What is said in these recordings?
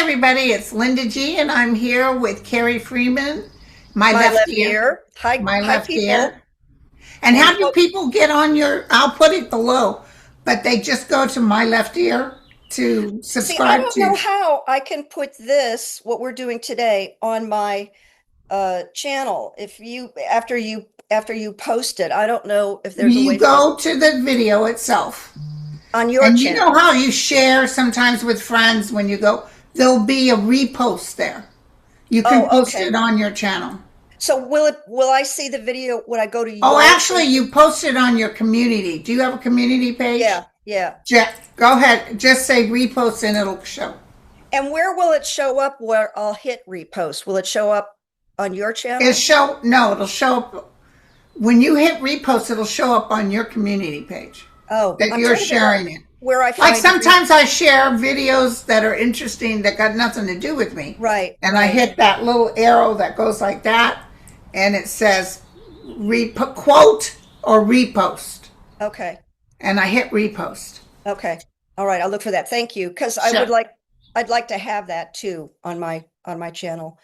everybody, it's Linda G, and I'm here with Carrie Freeman, my My left left ear, ear. Hi, my hi, left ear. people. And And how do people get on your? I'll put it below, but they just go to my left ear to see, I subscribe don't know to. how I can put this, what we're doing today, on my channel. If you after you post it, I don't know if there's a You way for me go to the video itself, on your and you know channel. how you share sometimes with friends when you go. There'll be a repost there. You can Oh, post okay. it on your channel. So will I see the video when I go to Oh, your actually, channel? you post it on your community. Do you have a community page? Yeah, yeah. Go ahead. Just say repost and it'll show. And where will it show up where I'll hit repost? Will it show up on your channel? It'll show up when you hit repost, it'll show up on your community page Oh, that I'm you're trying to figure out sharing it. where I Like find sometimes I share videos that are interesting that got nothing to do with me. right, And I right. hit that little arrow that goes like that and it says quote or repost. Okay. And I hit repost. Okay. All right. I'll look for that. Thank you. Because Sure. I'd like to have that too on my channel.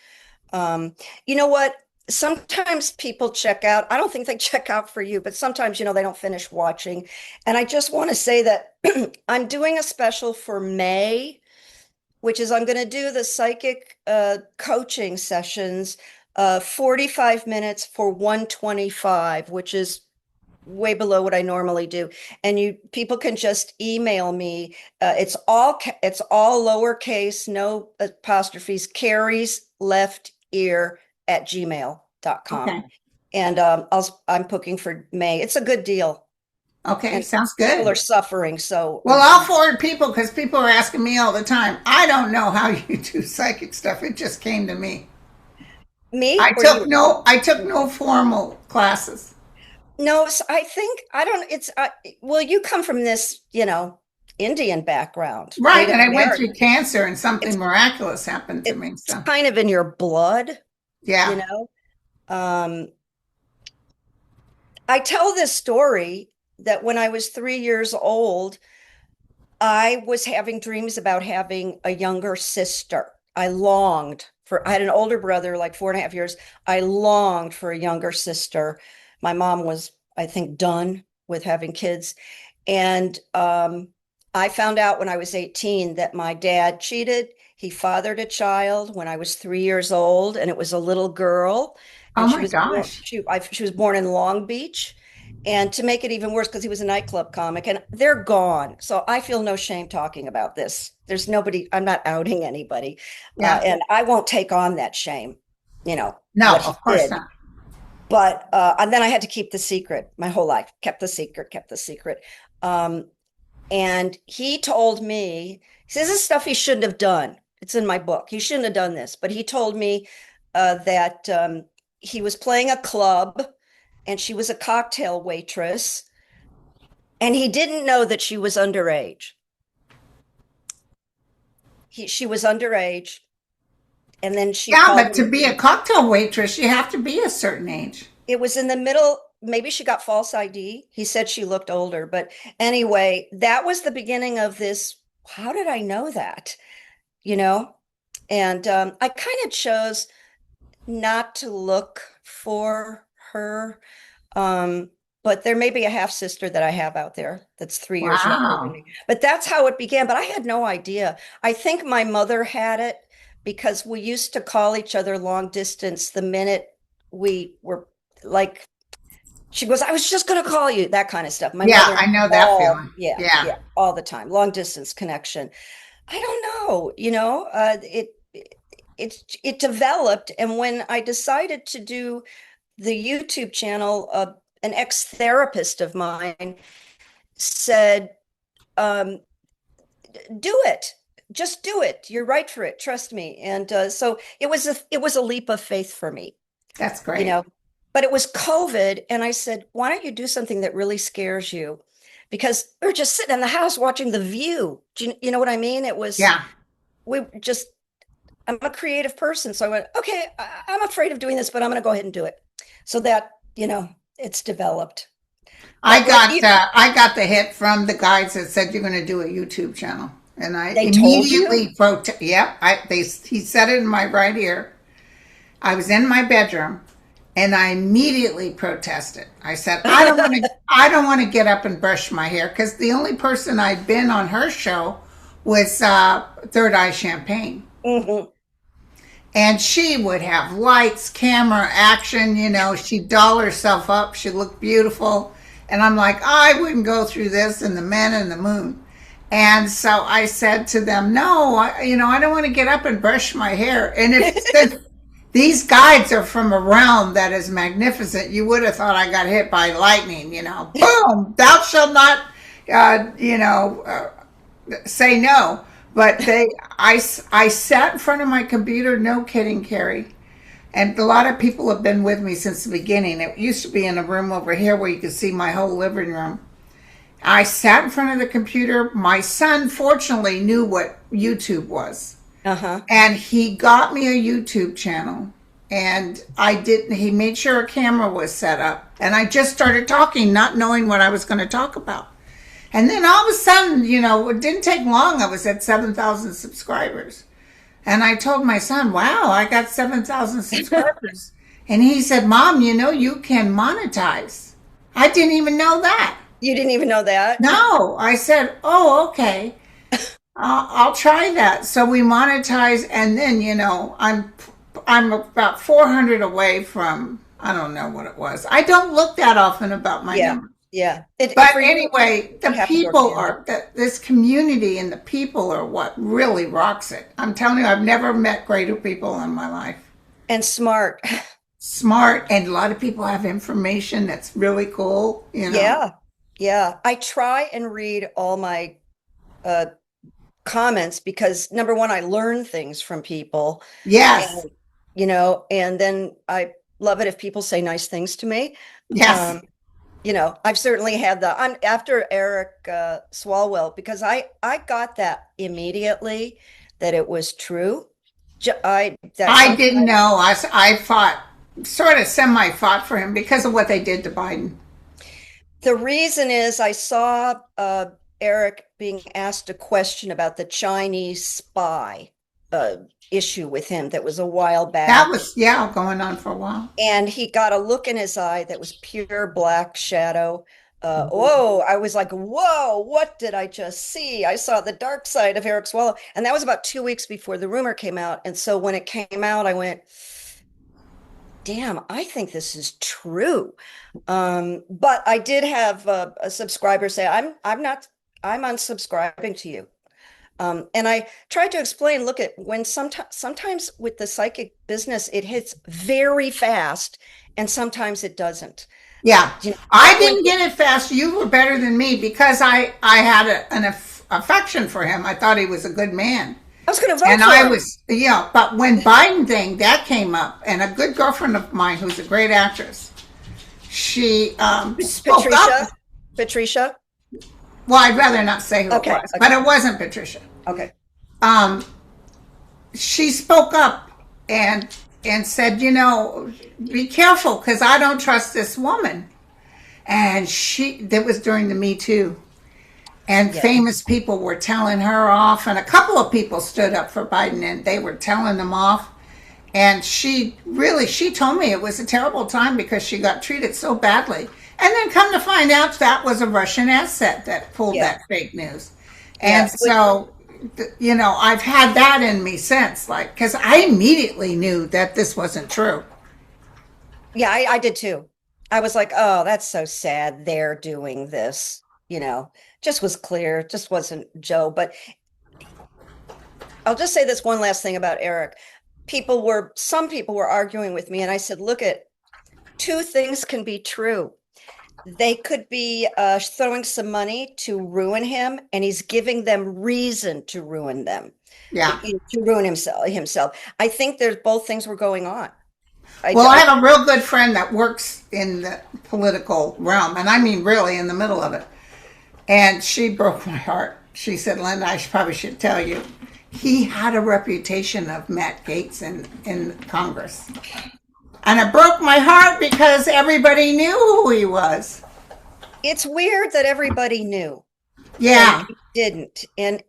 Um, you know what? Sometimes people check out. I don't think they check out for you, but sometimes, they don't finish watching. And I just want to say that I'm doing a special for May, which is I'm going to do the psychic coaching sessions, 45 minutes for 125, which is way below what I normally do. And you people can just email me. It's all lowercase, no apostrophes, Carrie's left ear at gmail.com. Okay. And I'm booking for May. It's a good deal. Okay. And Sounds people good. are suffering. So Well, I'll forward people because people are asking me all the time. I don't know how you do psychic stuff. It just came to me. me or you? I took no formal classes. No, I think I don't. Well, you come from this, Indian background, Right, Native and I went through American. cancer and It's something miraculous happened to me. it's So, kind of in your blood, you yeah. know. Um, I tell this story that when I was 3 years old, I was having dreams about having a younger sister. I had an older brother, like 4.5 years. I longed for a younger sister. My mom was, I think, done with having kids. And I found out when I was 18 that my dad cheated. He fathered a child when I was 3 years old, and it was a little girl. Oh And my gosh. she was born in Long Beach. And to make it even worse, because he was a nightclub comic, and they're gone. So I feel no shame talking about this. There's nobody, I'm not outing anybody. Yeah. And I won't take on that shame, No, what he of course did. not. But, and then I had to keep the secret my whole life, kept the secret, kept the secret. Um, and he told me, he says this is stuff he shouldn't have done. It's in my book. He shouldn't have done this. But he told me that he was playing a club and she was a cocktail waitress. And he didn't know that she was underage. She was underage. And then she Yeah, called but to him. be a cocktail waitress, you have to be a certain age. It was in the middle. Maybe she got false ID. He said she looked older. But anyway, that was the beginning of this. How did I know that? You know? And I kind of chose not to look for her. But there may be a half sister that I have out there that's 3 years younger than Wow. me. But that's how it began. But I had no idea. I think my mother had it because we used to call each other long distance the minute we were like, she goes, I was just going to call you, that kind of stuff. My Yeah, mother, I know that feeling. yeah, Yeah. yeah, all the time, long distance connection. I don't know, it developed. And when I decided to do the YouTube channel, an ex-therapist of mine said, um, do it. Just do it. You're right for it. Trust me. And so it was a leap of faith for me, That's you great. know. But it was COVID, and I said, why don't you do something that really scares you? Because we were just sitting in the house watching The View. Do you know what I mean? Yeah. We just, I'm a creative person. So I went, okay, I'm afraid of doing this, but I'm going to go ahead and do it. So that, it's developed. But what you, I got the hit from the guys that said you're going to do a YouTube channel. And I They told you? immediately protest. Yep, he said it in my right ear. I was in my bedroom, and I immediately protested. I said, I don't want to get up and brush my hair, because the only person I'd been on her show was Third Eye Champagne. Hmm. And she would have lights, camera, action, she'd doll herself up. She'd look beautiful. And I'm like, I wouldn't go through this and the men and the moon. And so I said to them, no, I don't want to get up and brush my hair. And if these guides are from a realm that is magnificent, you would have thought I got hit by lightning, boom, thou shalt not, say no. But I sat in front of my computer, no kidding, Carrie. And a lot of people have been with me since the beginning. It used to be in a room over here where you could see my whole living room. I sat in front of the computer. My son, fortunately, knew what YouTube was. Uh-huh. And he got me a YouTube channel. And he made sure a camera was set up. And I just started talking, not knowing what I was going to talk about. And then all of a sudden, it didn't take long. I was at 7,000 subscribers. And I told my son, wow, I got 7,000 subscribers. And he said, Mom, you can monetize. I didn't even know that. You didn't even know that? No. I said, oh, okay. I'll try that. So we monetize. And then, I'm about 400 away from, I don't know what it was. I don't look that often about my numbers. Yeah. But anyway, this community and the people are what really rocks it. I'm telling you, I've never met greater people in my life. And smart. Smart, and a lot of people have information that's really cool, Yeah. Yeah. I try and read all my comments because, number one, I learn things from people. Yes. And then I love it if people say nice things to me. Yes. I've certainly had I'm after Eric Swalwell, because I got that immediately that it was true. I didn't know. I fought, sort of semi-fought for him because of what they did to Biden. The reason is I saw Eric being asked a question about the Chinese spy issue with him that was a while back. That was, going on for a while. And he got a look in his eye that was pure black shadow. Whoa, I was like, whoa, what did I just see? I saw the dark side of Eric Swallow. And that was about 2 weeks before the rumor came out. And so when it came out, I went, damn, I think this is true. But I did have a subscriber say, I'm unsubscribing to you. And I tried to explain, look at when sometimes with the psychic business, it hits very fast and sometimes it doesn't. Yeah. I didn't get it fast. You were better than me because I had an affection for him. I thought he was a good man. I was going to vote for him. But when Biden thing, that came up, and a good girlfriend of mine who's a great actress, she spoke up. Patricia? Well, I'd rather not say who it was, but it wasn't Patricia. Okay. She spoke up and said, be careful because I don't trust this woman. And that was during the Me Too. And famous people were telling her off, and a couple of people stood up for Biden, and they were telling them off. And she told me it was a terrible time because she got treated so badly. And then come to find out that was a Russian asset that pulled that fake news. And so, I've had that in me since, because I immediately knew that this wasn't true. Yeah, I did too. I was like, oh, that's so sad. They're doing this, just was clear. Just wasn't Joe. But I'll just say this one last thing about Eric. Some people were arguing with me, and I said, look, two things can be true. They could be throwing some money to ruin him, and he's giving them reason to ruin them. Yeah. To ruin himself. I think both things were going on. I have a real good friend that works in the political realm, and I mean really in the middle of it. And she broke my heart. She said, Linda, I probably should tell you. He had a reputation of Matt Gaetz in Congress. And it broke my heart because everybody knew who he was. It's weird that everybody knew. and Yeah, he didn't. And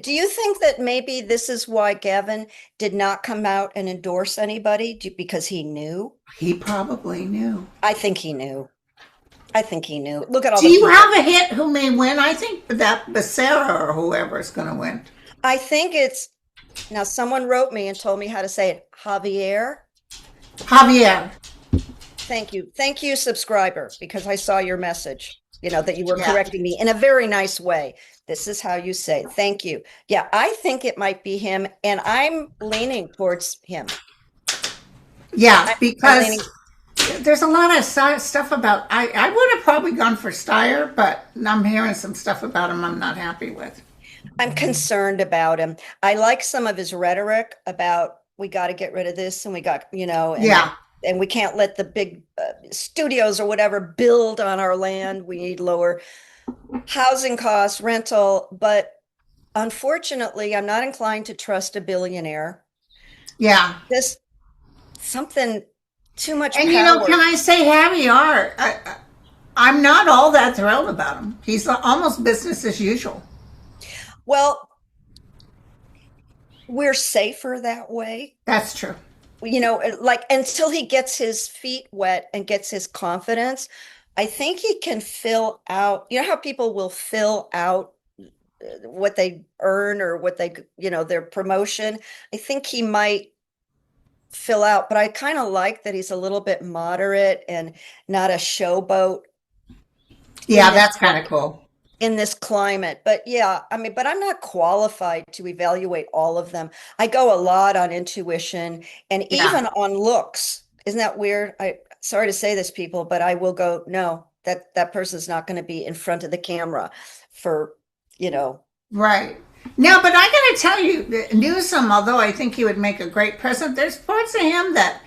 do you think that maybe this is why Gavin did not come out and endorse anybody because he knew? he probably knew. I think he knew. I think he knew. Look at all Do the you people. have a hit who may win? I think that Becerra or whoever is going to win. I think it's now someone wrote me and told me how to say it. Javier. Javier. Thank you. Thank you, subscriber, because I saw your message, that you were Yeah. correcting me in a very nice way. This is how you say, thank you. Yeah, I think it might be him, and I'm leaning towards him. Yeah, I'm leaning. because there's a lot of stuff about. I would have probably gone for Steyer, but I'm hearing some stuff about him I'm not happy with. I'm concerned about him. I like some of his rhetoric about we got to get rid of this and we got, Yeah, and we can't let the big studios or whatever build on our land. We need lower housing costs, rental, but unfortunately, I'm not inclined to trust a billionaire. yeah. This something too much And power. can I say Javier? I'm not all that thrilled about him. He's almost business as usual. Well, we're safer that way. That's true. Like until he gets his feet wet and gets his confidence, I think he can fill out. You know how people will fill out what they earn or what their promotion. I think he might fill out, but I kind of like that he's a little bit moderate and not a showboat in Yeah, this that's kind of cool. in this climate. But yeah, I mean, but I'm not qualified to evaluate all of them. I go a lot on intuition and Yeah, even on looks. Isn't that weird? I sorry to say this, people, but I will go, no, that person's not going to be in front of the camera for, you know, right. No, but I got to tell you, Newsom, although I think he would make a great president, there's parts of him that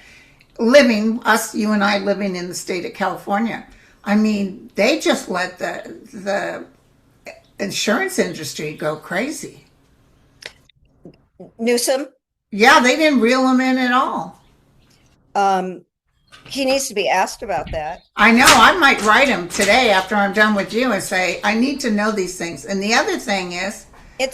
you and I living in the state of California, I mean, they just let the insurance industry go crazy. Newsom. Yeah, they didn't reel him in at all. Um, he needs to be asked about that. I know. I might write him today after I'm done with you and say, I need to know these things. And the other thing is, uh,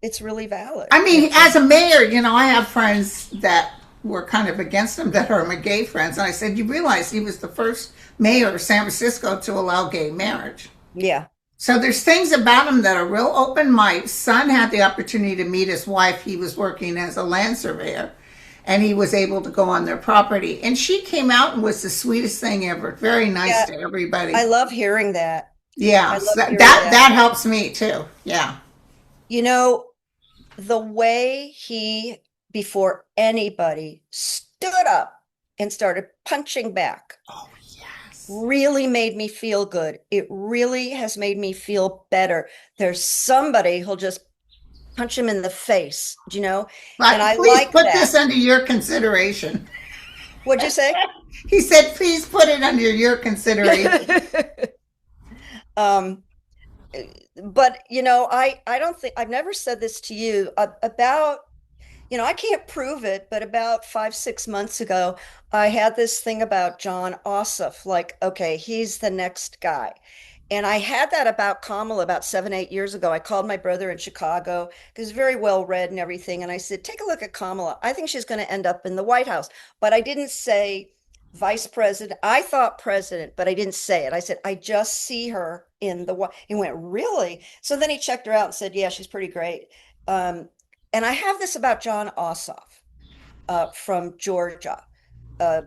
It's really valid. I mean, as a mayor, I have friends that were kind of against him that are my gay friends. And I said, you realize he was the first mayor of San Francisco to allow gay marriage. Yeah. So there's things about him that are real open. My son had the opportunity to meet his wife. He was working as a land surveyor and he was able to go on their property. And she came out and was the sweetest thing ever. Very nice Yeah. to everybody. I love hearing that. Yeah, I so love hearing that helps me too. Yeah. You know, the way he, before anybody, stood up and started punching back Oh, yes. really made me feel good. It really has made me feel better. There's somebody who'll just punch him in the face, and But I please like put that. this under your consideration. What'd you say? He said, please put it under your consideration. um, but I don't think I've never said this to you about I can't prove it, but about 5, 6 months ago, I had this thing about John Ossoff, like, okay, he's the next guy. And I had that about Kamala about 7, 8 years ago. I called my brother in Chicago because he's very well read and everything. And I said, take a look at Kamala. I think she's going to end up in the White House. But I didn't say vice president. I thought president, but I didn't say it. I said, I just see her in the White. He went, really? So then he checked her out and said, yeah, she's pretty great. And I have this about John Ossoff from Georgia. Uh,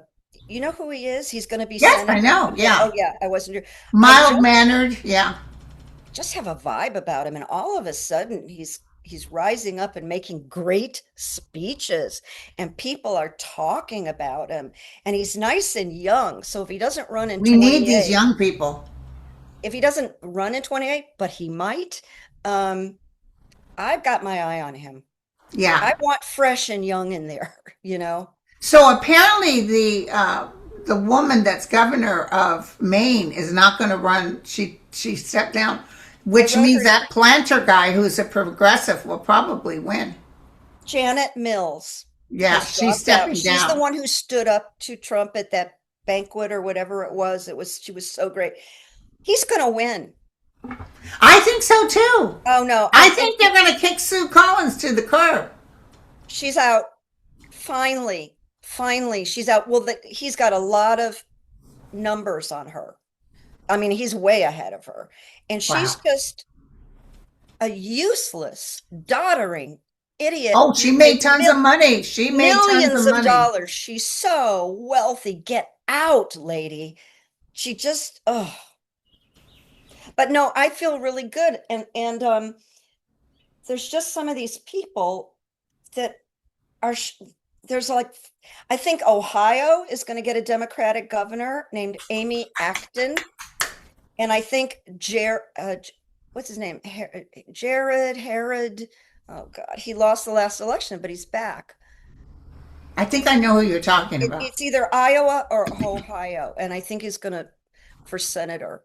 you know who he is? He's going to be Yes, I senator. know. Yeah. Oh yeah, I wasn't sure. I Mild mannered. Yeah. just have a vibe about him, and all of a sudden he's rising up and making great speeches, and people are talking about him. And he's nice and young. So if he doesn't run in We need these 28, young people. if he doesn't run in 28, but he might, um, I've got my eye on him. Yeah. I want fresh and young in there, So apparently the woman that's governor of Maine is not going to run. She stepped down, I which wrote means her, that Planter guy who's a progressive will probably win. Janet Mills Yeah, has she's dropped out. stepping She's the down. one who stood up to Trump at that banquet or whatever it was. She was so great. He's going to win. I think so too. Oh no, I I think think they're going to kick Sue Collins to the curb. she's out. Finally, finally, she's out. Well, he's got a lot of numbers on her. I mean, he's way ahead of her. And she's Wow. just a useless, doddering idiot Oh, she who's made made tons of money. She made tons of millions of money. dollars. She's so wealthy. Get out, lady. She just, oh. But no, I feel really good. And there's just some of these people that are there's like, I think Ohio is going to get a Democratic governor named Amy Acton. And I think what's his name? Jared Herod. Oh God, he lost the last election, but he's back. I think I know who you're talking about. It's either Iowa or Ohio, and I think he's gonna for senator.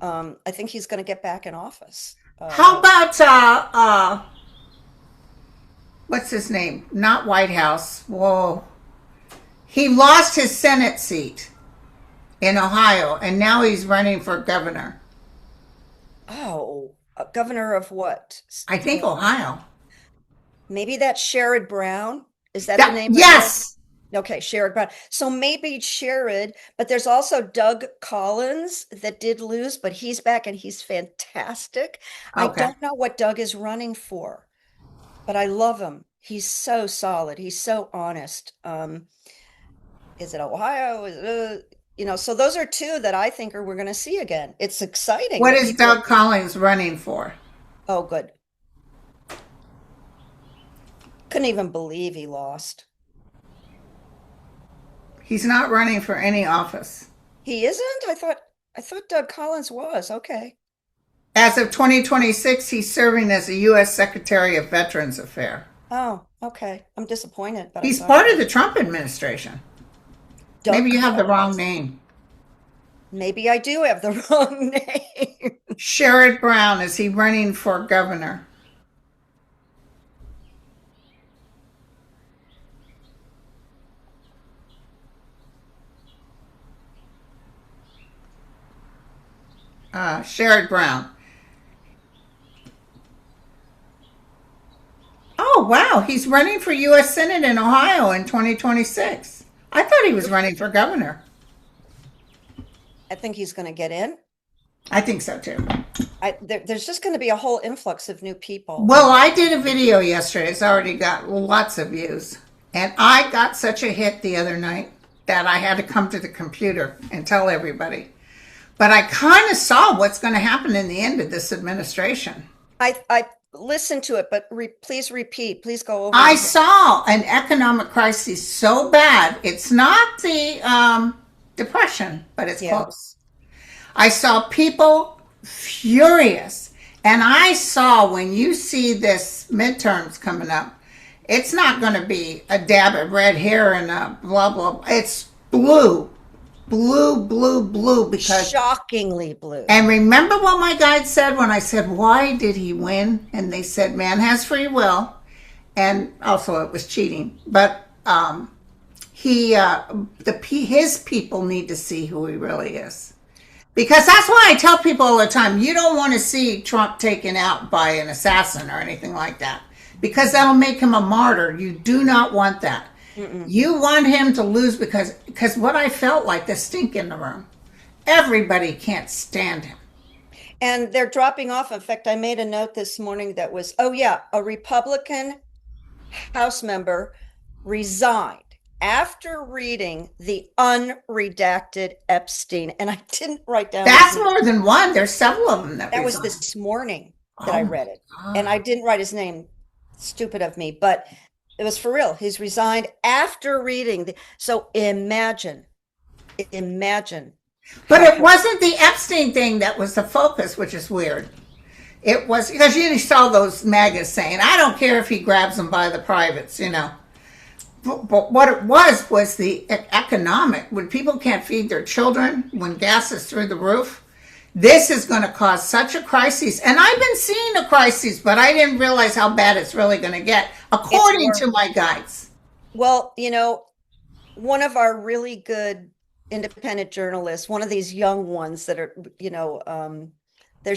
I think he's gonna get back in office. How about what's his name? Not White House. Whoa. He lost his Senate seat in Ohio, and now he's running for governor. Oh, governor of what I think state? Ohio. Maybe that's Sherrod Brown. Is that the That, name of the? yes. Okay, Sherrod Brown. So maybe Sherrod, but there's also Doug Collins that did lose, but he's back and he's fantastic. I Okay. don't know what Doug is running for, but I love him. He's so solid. He's so honest. Is it Ohio? So those are two that I think we're going to see again. It's exciting What that is people, Doug Collins running for? oh, good. Couldn't even believe he lost. He's not running for any office. He isn't? I thought Doug Collins was. Okay. As of 2026, he's serving as a U.S. Secretary of Veterans Affairs. Oh, okay. I'm disappointed, but I He's thought he part of was. the Trump administration. Doug Maybe you have the wrong Collins. name. Maybe I do have the wrong name. Sherrod Brown, is he running for governor? Sherrod Brown. Oh, wow. He's running for U.S. Senate in Ohio in 2026. I thought he was running for governor. I think he's going to get in. I think so too. There's just going to be a whole influx of new people. Well, I did a video yesterday. It's already got lots of views. And I got such a hit the other night that I had to come to the computer and tell everybody. But I kind of saw what's going to happen in the end of this administration. I listened to it, but please repeat. Please go over I it again. saw an economic crisis so bad. It's not the depression, but it's Yeah. close. I saw people furious. And I saw when you see this midterms coming up, it's not going to be a dab of red hair and a blah, blah. It's blue, blue, blue, blue. Because, Shockingly blue. and remember what my guide said when I said, why did he win? And they said, man has free will. And also it was cheating. But his people need to see who he really is. Because that's why I tell people all the time, you don't want to see Trump taken out by an assassin or anything like that. Because that'll make him a martyr. You do not want that. Mm-mm. You want him to lose because what I felt like, the stink in the room. Everybody can't stand him. And they're dropping off. In fact, I made a note this morning that was, oh yeah, a Republican House member resigned after reading the unredacted Epstein. And I didn't write down his That's name. more than one. There's several of them that That was resigned. this morning that Oh I my read it. God. And I didn't write his name. Stupid of me, but it was for real. He's resigned after reading so imagine. But how it wasn't the Epstein thing that was the focus, which is weird. It was because you saw those MAGAs saying, I don't care if he grabs them by the privates, you know. But what it was the economic. When people can't feed their children, when gas is through the roof, this is going to cause such a crisis. And I've been seeing a crisis, but I didn't realize how bad it's really going to get, according to my guides. Well, one of our really good independent journalists, one of these young ones that are, they're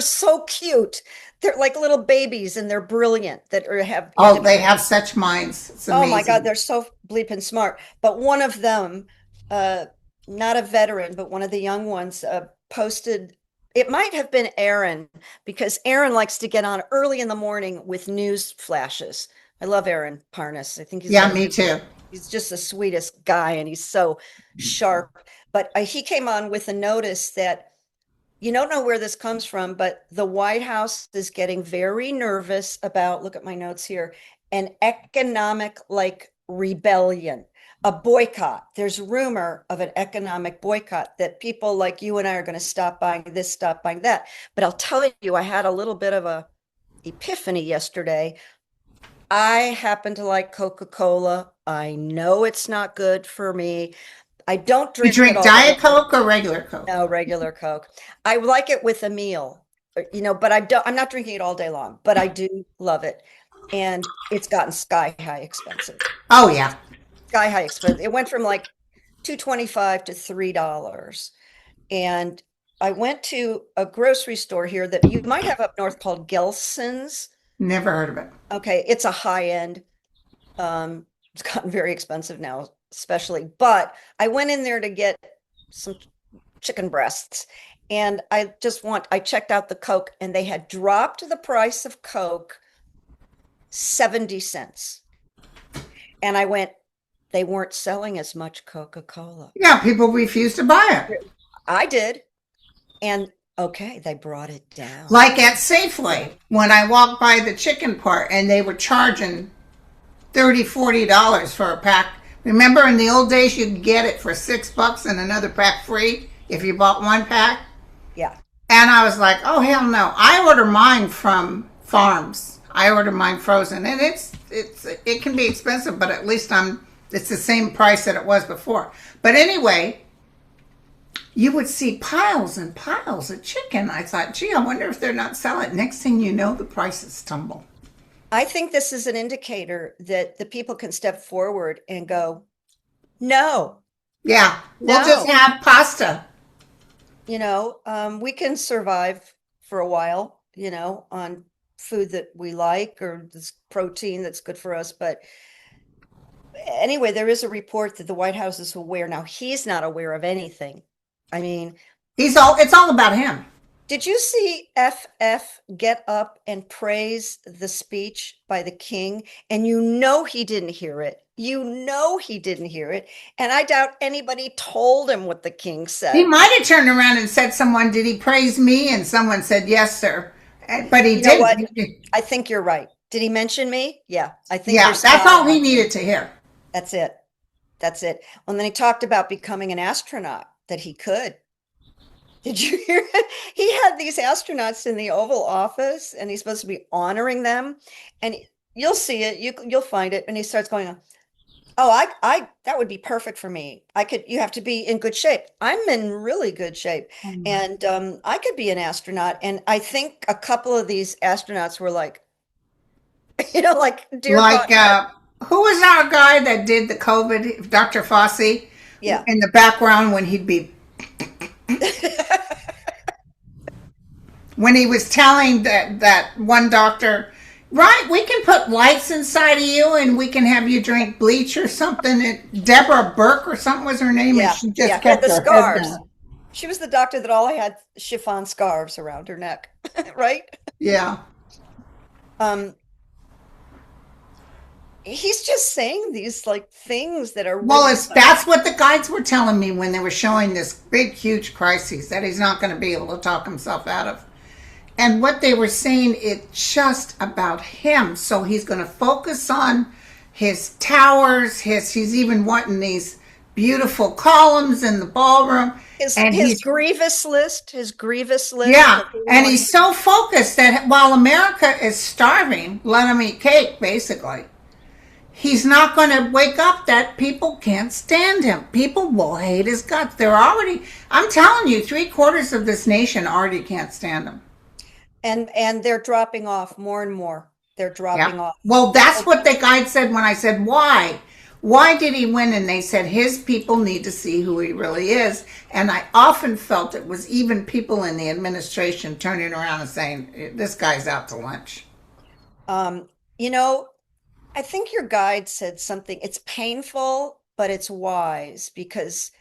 so cute. They're like little babies and they're brilliant that are have Oh, they independent. have such minds. It's Oh my God, amazing. they're so bleeping smart. But one of them, uh, not a veteran, but one of the young ones, posted, it might have been Aaron, because Aaron likes to get on early in the morning with news flashes. I love Aaron Parnas. I think Yeah, me too. he's just the sweetest guy and he's so sharp. But he came on with a notice that you don't know where this comes from, but the White House is getting very nervous about, look at my notes here, an economic like rebellion, a boycott. There's rumor of an economic boycott that people like you and I are going to stop buying this, stop buying that. But I'll tell you, I had a little bit of a epiphany yesterday. I happen to like Coca-Cola. I know it's not good for me. I don't You drink it drink all day. Diet Coke or regular Coke? No, regular Coke. I like it with a meal, but I'm not drinking it all day long, but I do love it. And it's gotten sky high expensive. Oh, yeah. Sky high expensive. It went from like 2.25 to $3. And I went to a grocery store here that you might have up north called Gelson's. Never heard of it. Okay, it's a high end. It's gotten very expensive now, especially. But I went in there to get some chicken breasts. And I checked out the Coke and they had dropped the price of Coke 70 cents. And I went, they weren't selling as much Coca-Cola. Yeah, people refuse to buy it. I did. And okay, they brought it down. Like at Safeway, when I walked by the chicken part and they were charging $30, $40 for a pack. Remember in the old days you could get it for $6 and another pack free if you bought one pack? Yeah. And I was like, oh hell no. I order mine from farms. I order mine frozen. And it can be expensive, but at least it's the same price that it was before. But anyway, you would see piles and piles of chicken. I thought, gee, I wonder if they're not selling. Next thing you know, the prices tumble. I think this is an indicator that the people can step forward and go, no, Yeah, we'll just no, have pasta. we can survive for a while, on food that we like or this protein that's good for us. But anyway, there is a report that the White House is aware. Now, he's not aware of anything. I mean, It's all about him. did you see FF get up and praise the speech by the king? And he didn't hear it. He didn't hear it. And I doubt anybody told him what the king He said. might have turned around and said, someone, did he praise me? And someone said, yes, sir. But he You know what? didn't. I think you're right. Did he mention me? Yeah, I think Yeah, you're that's spot all he on. needed to hear. That's it. That's it. And then he talked about becoming an astronaut, that he could. Did you hear it? He had these astronauts in the Oval Office and he's supposed to be honoring them. And you'll see it, you'll find it. And he starts going, oh, that would be perfect for me. You have to be in good shape. I'm in really good shape. And I could be an astronaut. And I think a couple of these astronauts were like, like, dear God, Like, who was our guy that did the COVID, Dr. Fossey, yeah. in the background when he'd be, when he was telling that one doctor, right, we can put lights inside of you and we can have you drink bleach or something. And Deborah Burke or something was her name, Yeah, and she just yeah, kept the her head scarves. down. She was the doctor that all had chiffon scarves around her neck, right? Yeah. Um, he's just saying these like things that are Well, really that's what the guides were telling me when they were showing this big, huge crisis that he's not going to be able to talk himself out of. And what they were saying, it's just about him. So he's going to focus on his towers. He's even wanting these beautiful columns in the ballroom. And his grievous list, yeah, that he and wants. he's so focused that while America is starving, let him eat cake, basically. He's not going to wake up that people can't stand him. People will hate his guts. I'm telling you, 3/4 of this nation already can't stand him. And they're dropping off more and more. They're Yeah. dropping off. Well, that's what the guide said when I said, why? Why did he win? And they said his people need to see who he really is. And I often felt it was even people in the administration turning around and saying, this guy's out to lunch. Um, you know, I think your guide said something. It's painful, but it's wise because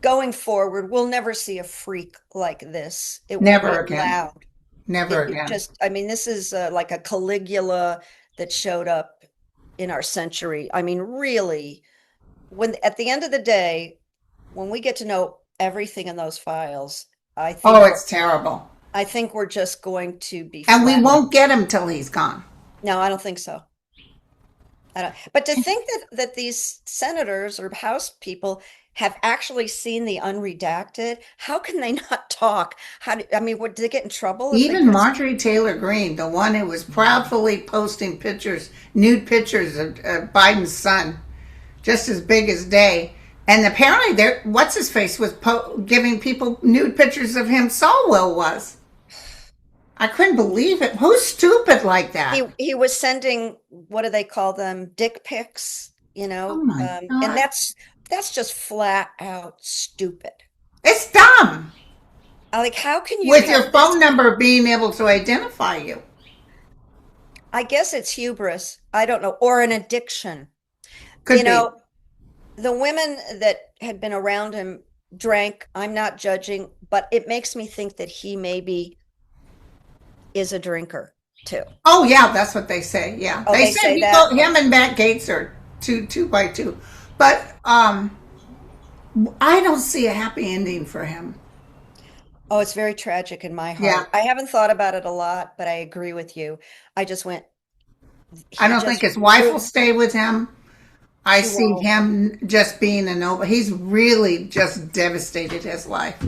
going forward, we'll never see a freak like this. It won't be Never again. allowed. Never It again. just, I mean, this is like a Caligula that showed up in our century. I mean, really, when at the end of the day, when we get to know everything in those files, Oh, it's terrible. I think we're just going to be And we flat. won't get him till he's gone. No, I don't think so. I don't, but to think that these senators or House people have actually seen the unredacted, how can they not talk? I mean, what, did they get in trouble if they Even press? Marjorie Taylor Greene, the one who was proudly posting pictures, nude pictures of Biden's son, just as big as day. And apparently, there, what's his face was giving people nude pictures of him. Solwell was. I couldn't believe it. Who's stupid like that? He was sending, what do they call them? Dick pics, Oh my and God. that's just flat out stupid. It's dumb. Like, how can you With your have this? phone number being able to identify you. I guess it's hubris. I don't know, or an addiction. You Could be. know, the women that had been around him drank. I'm not judging, but it makes me think that he maybe is a drinker too. Oh yeah, that's what they say. Yeah, Oh, they they said say that? him and Matt Gates are two by two, but I don't see a happy ending for him. Oh, it's very tragic in my Yeah, heart. I haven't thought about it a lot, but I agree with you. I just went, I he don't think just, his wife will stay with him. I she see won't. him just being a nobody. He's really just devastated his life.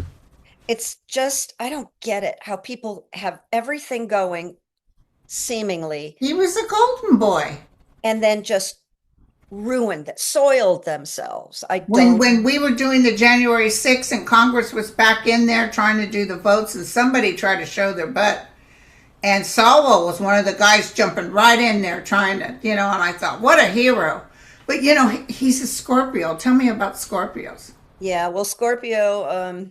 It's just, I don't get it how people have everything going seemingly He was a golden boy. and then just ruined it, soiled themselves. I When don't, when we were doing the January 6th and Congress was back in there trying to do the votes and somebody tried to show their butt. And Salvo was one of the guys jumping right in there trying to, and I thought, what a hero. But, he's a Scorpio. Tell me about Scorpios. yeah, well, Scorpio,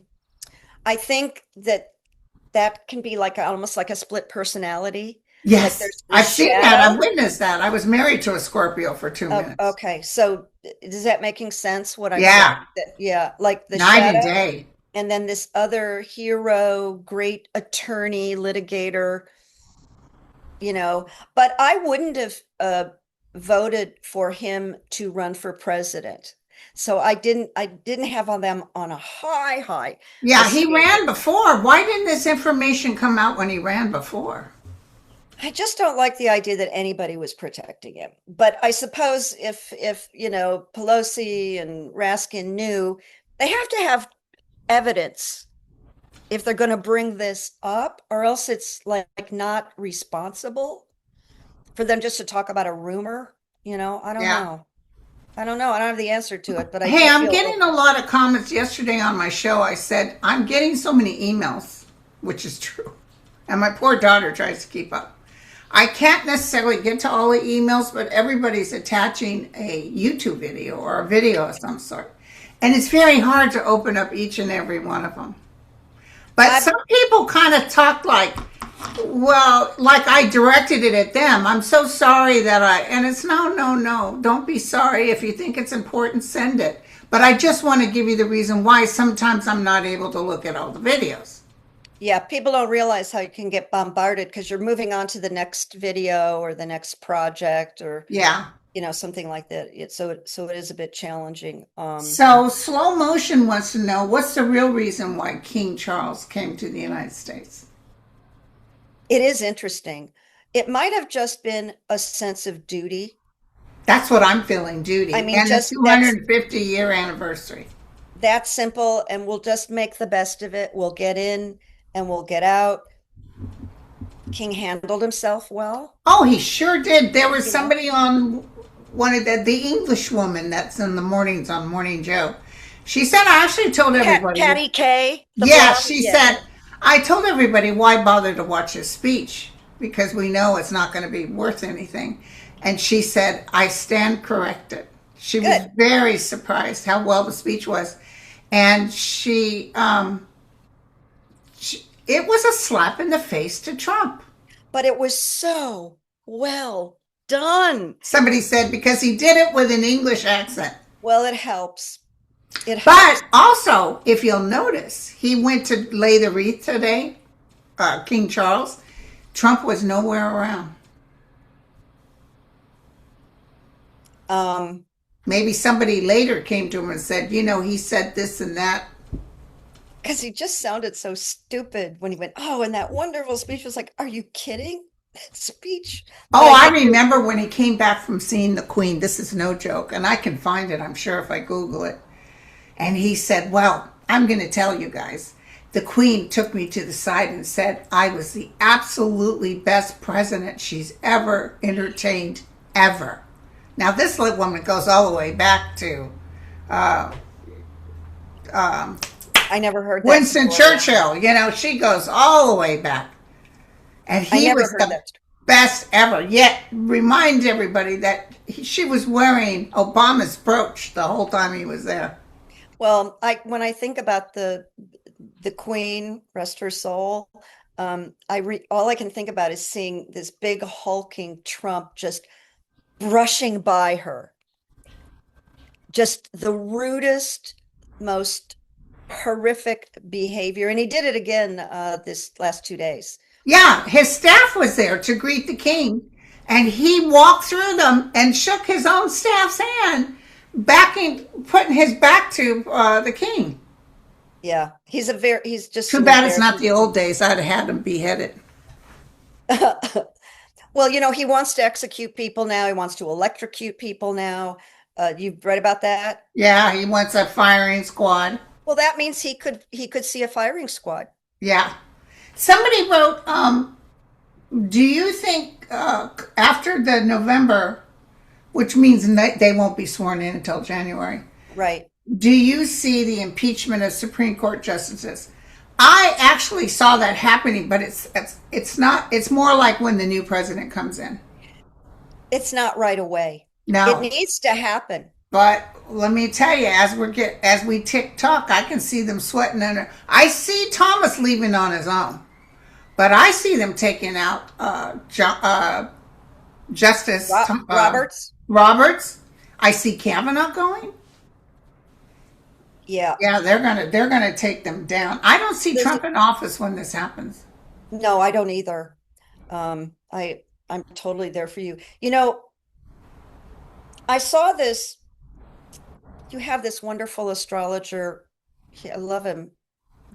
I think that can be like almost like a split personality. Like Yes, there's the I've seen that. I've shadow. witnessed that. I was married to a Scorpio for 2 minutes. Okay, so is that making sense what I'm saying? Yeah, Yeah, like the night and shadow, day. and then this other hero, great attorney, litigator, you know. But I wouldn't have voted for him to run for president. So I didn't have on them on a high Yeah, he esteem. ran before. Why didn't this information come out when he ran before? I just don't like the idea that anybody was protecting him. But I suppose if Pelosi and Raskin knew, they have to have evidence if they're going to bring this up, or else it's like not responsible for them just to talk about a rumor. I don't Yeah. know. I don't know. I don't have the answer to it, but I Hey, do I'm feel getting a lot of comments yesterday on my show. I said, I'm getting so many emails, which is true. And my poor daughter tries to keep up. I can't necessarily get to all the emails, but everybody's attaching a YouTube video or a video of some sort. And it's very hard to open up each and every one of them. But I some people kind of talk like, well, like I directed it at them. I'm so sorry and it's no, no, no. Don't be sorry. If you think it's important, send it. But I just want to give you the reason why sometimes I'm not able to look at all the videos. Yeah, people don't realize how you can get bombarded because you're moving on to the next video or the next project or Yeah. something like that. So it is a bit challenging. So Slow Motion wants to know what's the real reason why King Charles came to the United States? It is interesting. It might have just been a sense of duty. That's what I'm feeling, Judy. I mean, And the just that's 250-year anniversary. that simple, and we'll just make the best of it. We'll get in and we'll get out. King handled himself well, Oh, he sure did. There was you know. somebody on one of the English woman that's in the mornings on Morning Joe. She said, I actually told everybody. Patty K, the Yeah, blonde, she yeah. said, I told everybody why bother to watch his speech because we know it's not going to be worth anything. And she said, I stand corrected. She was Good. very surprised how well the speech was. And it was a slap in the face to Trump. But it was so well done. Somebody said because he did it with an English accent. Well, it helps. It But helps. also, if you'll notice, he went to lay the wreath today, King Charles. Trump was nowhere around. Um, Maybe somebody later came to him and said, he said this and that. because he just sounded so stupid when he went, oh, and that wonderful speech was like, are you kidding? That speech. But Oh, I I think you're remember when he came back from seeing the Queen. This is no joke. And I can find it, I'm sure, if I Google it. And he said, well, I'm going to tell you guys. The Queen took me to the side and said I was the absolutely best president she's ever entertained, ever. Now, this woman goes all the way back to uh, um, I never heard that Winston story. Churchill. She goes all the way back. And I he never was heard the that story. best ever. Yet, remind everybody that she was wearing Obama's brooch the whole time he was there. Well, when I think about the Queen, rest her soul, all I can think about is seeing this big hulking Trump just brushing by her. Just the rudest, most horrific behavior. And he did it again this last 2 days. Yeah, his staff was there to greet the king, and he walked through them and shook his own staff's hand, putting his back to the king. Yeah, he's just Too an bad it's not embarrassment. the old days. I'd have had him beheaded. Well, he wants to execute people now. He wants to electrocute people now. You've read about that? Yeah, he wants a firing squad. Well, that means he could see a firing squad. Yeah. Somebody wrote, do you think after the November, which means they won't be sworn in until January, Right. do you see the impeachment of Supreme Court justices? I actually saw that happening, but it's not. It's more like when the new president comes in. It's not right away. It No, needs to happen. but let me tell you, as we tick tock, I can see them sweating under. I see Thomas leaving on his own, but I see them taking out Justice Roberts? Roberts. I see Kavanaugh going. Yeah. Yeah, they're gonna take them down. I don't see Listen, Trump in office when this happens. no, I don't either. I'm totally there for you. I saw this. You have this wonderful astrologer. I love him,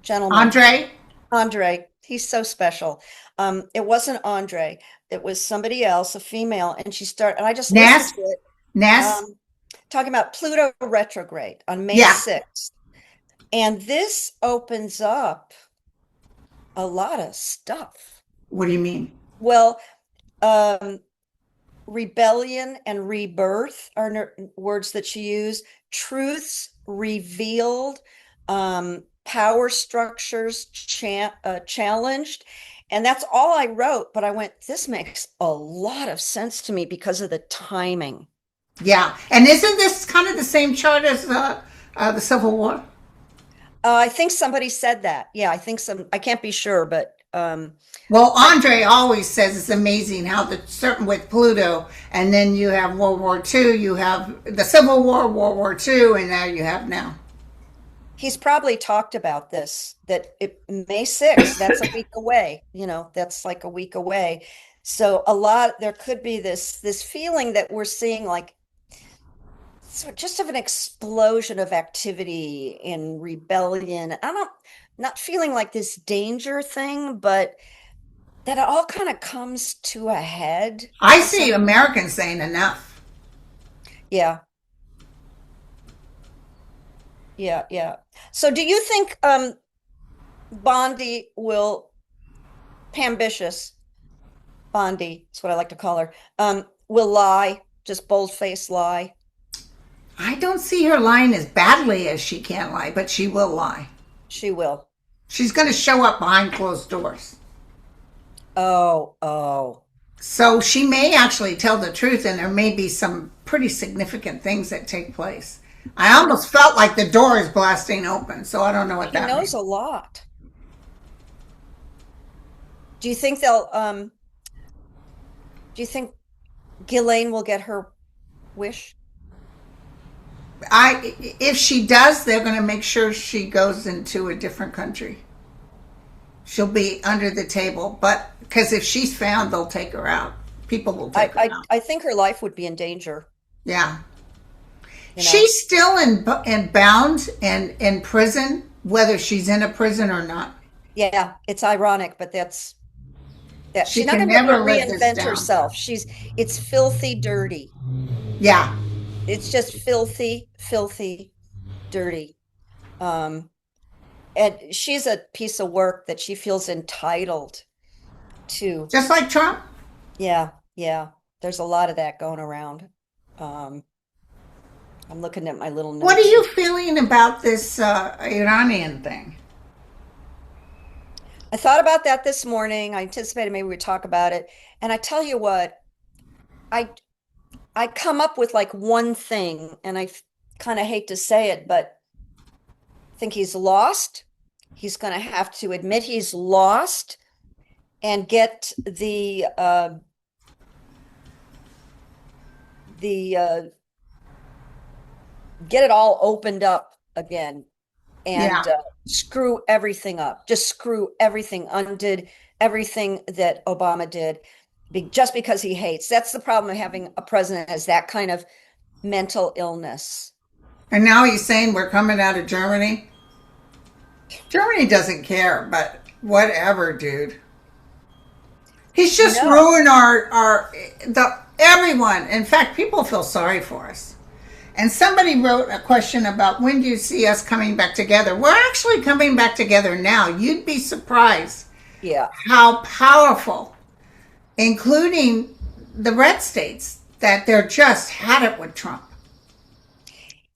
gentleman, Andre, Andre. He's so special. It wasn't Andre. It was somebody else, a female, and and I just listened Ness, to it. Ness. Um, talking about Pluto retrograde on May Yeah. 6th. And this opens up a lot of stuff. What do you mean? Well, um, rebellion and rebirth are words that she used. Truths revealed, power structures challenged. And that's all I wrote. But I went, this makes a lot of sense to me because of the timing. Yeah, and isn't this kind of the same chart as the Civil War? I think somebody said that. Yeah, I think I can't be sure, but Well, Andre always says it's amazing how the certain with Pluto, and then you have World War II, you have the Civil War, World War II, and now you have now. he's probably talked about this, that May 6th, that's a week away. That's like a week away. So there could be this feeling that we're seeing like just of an explosion of activity in rebellion. Not feeling like this danger thing, but that it all kind of comes to a head. I see Americans saying enough. Yeah. Yeah, yeah. So do you think Bondi will Pambitious Bondi, that's what I like to call her, will lie, just bold-faced lie? I don't see her lying as badly as she can lie, but she will lie. She will. She's going to show up behind closed doors. Oh. So she may actually tell the truth, and there may be some pretty significant things that take place. I almost felt like the door is blasting open, so I don't know what He that knows means. a lot. Do you think they'll do you think Ghislaine will get her wish? If she does, they're going to make sure she goes into a different country. She'll be under the table, but because if she's found, they'll take her out. People will I, take her I out. I think her life would be in danger, Yeah, you know. she's still in bound and in prison, whether she's in a prison or not. Yeah, it's ironic, but that She she's not can going to be able never to live this reinvent down. herself. It's filthy dirty. Yeah, It's just filthy, filthy dirty. Um, and she's a piece of work that she feels entitled to. just like Trump. Yeah, yeah. There's a lot of that going around. Um, I'm looking at my little What are notes you here. feeling about this Iranian thing? I thought about that this morning. I anticipated maybe we'd talk about it. And I tell you what, I I come up with like one thing, and kind of hate to say it, but I think he's lost. He's going to have to admit he's lost and get the get it all opened up again and Yeah. screw everything up. Just screw everything, undid everything that Obama did, just because he hates. That's the problem of having a president, as that kind of mental illness. And now he's saying we're coming out of Germany. Germany doesn't care, but whatever, dude. He's You just know, ruined our the everyone. In fact, people feel sorry for us. And somebody wrote a question about when do you see us coming back together? We're actually coming back together now. You'd be surprised yeah. how powerful, including the red states, that they're just had it with Trump.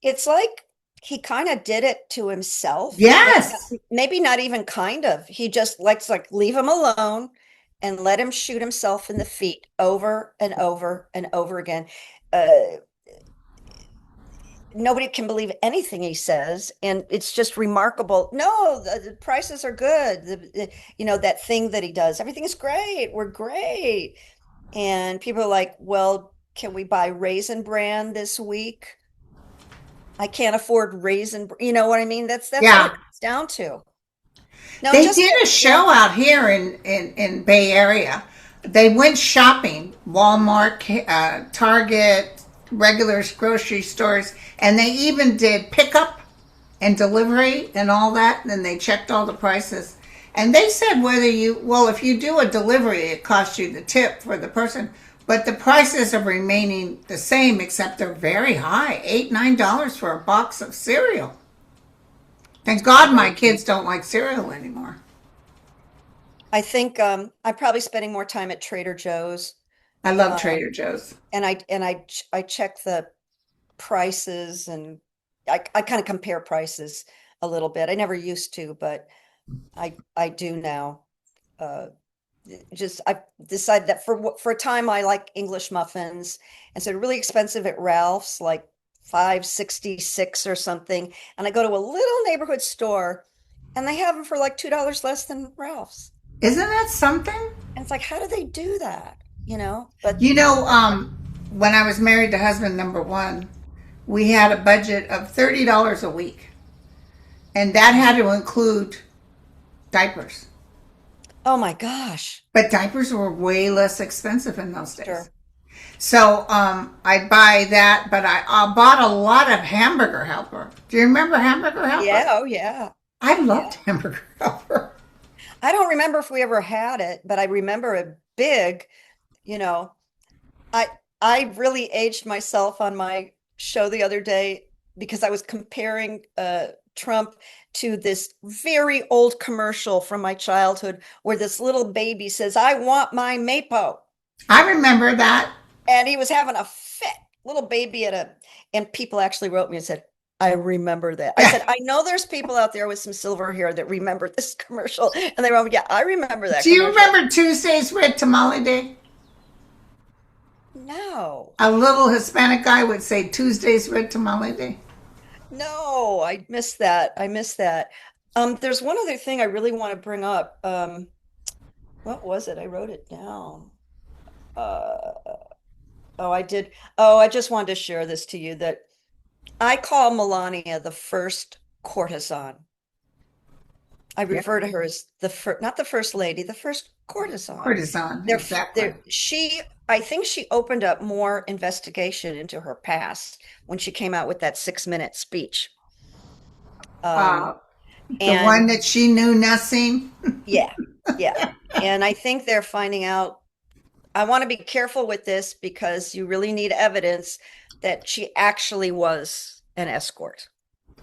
It's like he kind of did it to himself. Yes. Maybe not even kind of. He just likes like leave him alone and let him shoot himself in the feet over and over and over again. Uh, Nobody can believe anything he says, and it's just remarkable. No, the prices are good. That thing that he does, everything is great. We're great. And people are like, well, can we buy Raisin Bran this week? I can't afford you know what I mean? That's what it Yeah. comes down to. No, They just did a show out here in Bay Area. They went shopping, Walmart, Target, regular grocery stores, and they even did pickup and delivery and all that. And then they checked all the prices. And they said if you do a delivery, it costs you the tip for the person. But the prices are remaining the same, except they're very high, $8, $9 for a box of cereal. Thank God my kids don't like cereal anymore. I think I'm probably spending more time at Trader Joe's. I love Um, Trader Joe's. and I check the prices, and I kind of compare prices a little bit. I never used to, but I do now. Uh, just I've decided that for a time I like English muffins, and so they're really expensive at Ralph's, like 5.66 or something. And I go to a little neighborhood store, and they have them for like $2 less than Ralph's. Isn't that something? And it's like, how do they do that? But You know, when I was married to husband number one, we had a budget of $30 a week, and that had to include diapers. oh my gosh, But diapers were way less expensive in those days. sure. So I'd buy that, but I bought a lot of Hamburger Helper. Do you remember Hamburger Yeah, Helper? oh yeah. I loved Yeah. Hamburger Helper. I don't remember if we ever had it, but I remember it big, you know. I I really aged myself on my show the other day because I was comparing Trump to this very old commercial from my childhood where this little baby says, "I want my Mapo." I remember that. And he was having a fit, little baby and people actually wrote me and said, I remember that. I said, I know there's people out there with some silver hair that remember this commercial. And they wrote, yeah, I remember that Do you commercial. remember Tuesday's Red Tamale Day? No. A little Hispanic guy would say Tuesday's red tamale day. No, I missed that. I missed that. There's one other thing I really want to bring up. What was it? I wrote it down. Uh, oh, I did. Oh, I just wanted to share this to you that I call Melania the first courtesan. I Yeah, refer to her as the first, not the first lady, the first courtesan. courtesan, There, exactly. there, I think she opened up more investigation into her past when she came out with that 6 minute speech. Uh, Um, the one and that she knew nothing. yeah, yeah. And I think they're finding out. I want to be careful with this because you really need evidence that she actually was an escort.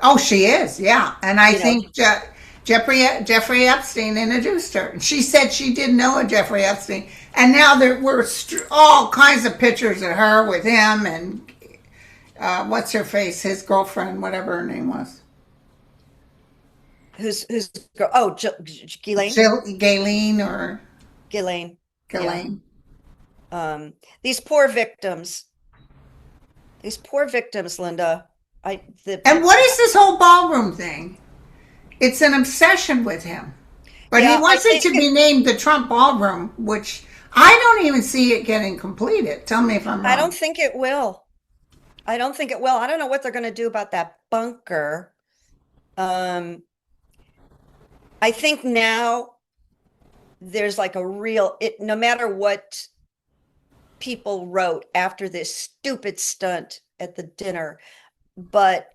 Oh, she is, yeah. And I You know, think Jeffrey Epstein introduced her. And she said she didn't know a Jeffrey Epstein. And now there were all kinds of pictures of her with him and what's her face, his girlfriend, whatever her name was. who's girl? Oh, Ghislaine, Galen or Ghislaine. Yeah. Ghislaine. Um, these poor victims. These poor victims, Linda. I the And what is this whole ballroom thing? It's an obsession with him. But he yeah. I wants it think to be named the Trump Ballroom, which I don't even see it getting completed. Tell me if I'm I don't wrong. think it will. I don't think it will. I don't know what they're going to do about that bunker. Um, I think now there's like a real it. No matter what people wrote after this stupid stunt at the dinner, but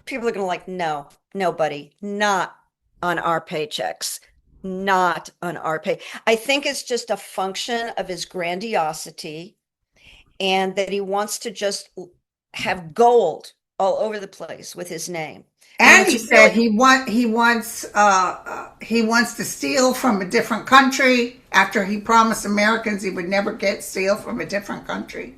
people are going to like, no, nobody, not on our paychecks, not on our pay. I think it's just a function of his grandiosity and that he wants to just have gold all over the place with his name. And And it's he said really, he wants to steal from a different country after he promised Americans he would never get steal from a different country.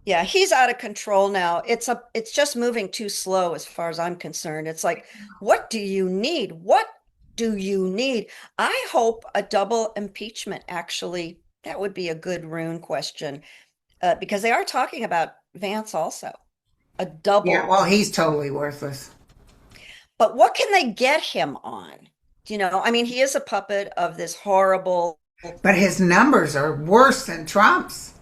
yeah, he's out of control now. It's just moving too slow as far as I'm concerned. It's like, what do you need? What do you need? I hope a double impeachment actually, that would be a good rune question, because they are talking about Vance also, a Yeah, double. well, he's totally worthless. But what can they get him on? I mean, he is a puppet of this horrible. But his numbers are worse than Trump's.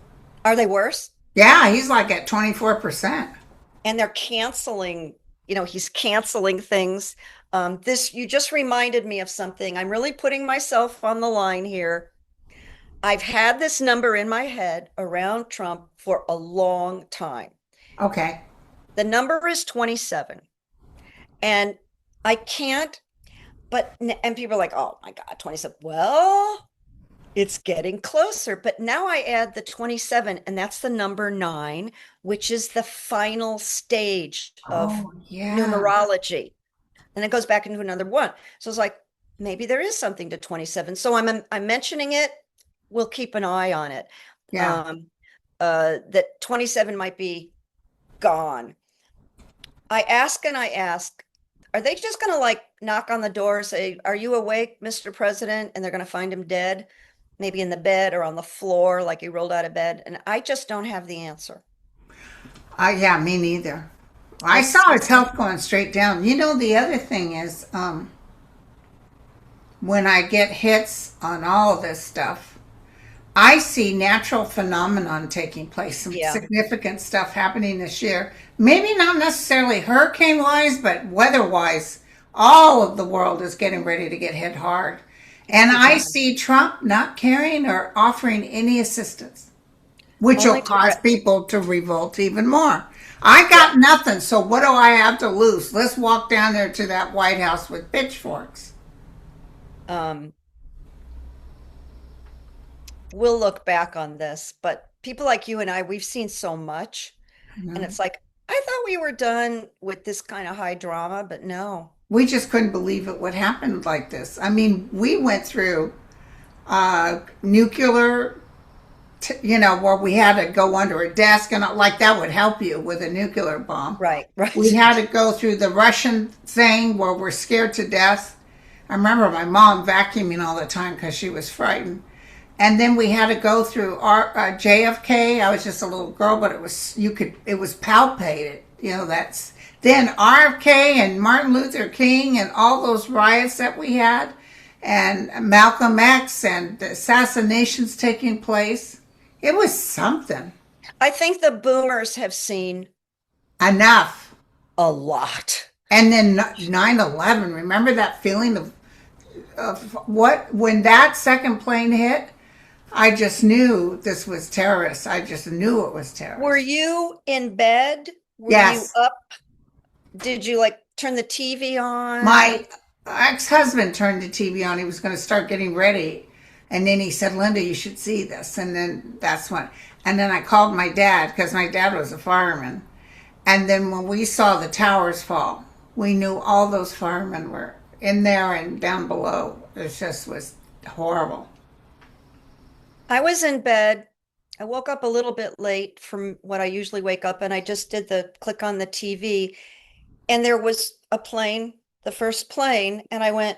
Are they worse? Yeah, he's like at 24%. And they're canceling, he's canceling things. You just reminded me of something. I'm really putting myself on the line here. I've had this number in my head around Trump for a long time. Okay. The number is 27. And I can't, and people are like, oh my God, 27. Well, it's getting closer. But now I add the 27, and that's the number 9, which is the final stage of Oh, yeah. numerology. And it goes back into another one. So it's like, maybe there is something to 27. So I'm mentioning it. We'll keep an eye on it. Yeah. That 27 might be gone. I ask, are they just going to like knock on the door and say, are you awake, Mr. President? And they're going to find him dead, maybe in the bed or on the floor, like he rolled out of bed. And I just don't have the answer. Yeah, me neither. I It's, saw his it's, health going straight down. You know, the other thing is when I get hits on all of this stuff, I see natural phenomenon taking place, some yeah, significant stuff happening this year. Maybe not necessarily hurricane wise, but weather wise, all of the world is getting ready to get hit hard. And only I time, see Trump not carrying or offering any assistance, which will only to, cause people to revolt even more. I yeah. got nothing, so what do I have to lose? Let's walk down there to that White House with pitchforks. Um, we'll look back on this, but people like you and I, we've seen so much. You And know? it's like, I thought we were done with this kind of high drama, but no. We just couldn't believe it would happen like this. I mean, we went through nuclear, where we had to go under a desk and like that would help you with a nuclear bomb. Right, We right. had to go through the Russian thing where we're scared to death. I remember my mom vacuuming all the time because she was frightened. and then we had to go through our JFK. I was just a little girl, but it was palpated. That's then RFK and Martin Luther King and all those riots that we had, and Malcolm X and the assassinations taking place. It was something. I think the boomers have seen Enough. a lot. And then 9/11. Remember that feeling of when that second plane hit? I just knew this was terrorists. I just knew it was terrorists. Were you in bed? Were Yes. you up? Did you like turn the TV on? My ex-husband turned the TV on. He was going to start getting ready. And then he said, Linda, you should see this. And then that's when. And then I called my dad because my dad was a fireman. And then when we saw the towers fall, we knew all those firemen were in there and down below. It just was horrible. I was in bed. I woke up a little bit late from what I usually wake up, and I just did the click on the TV, and there was a plane, the first plane, and I went,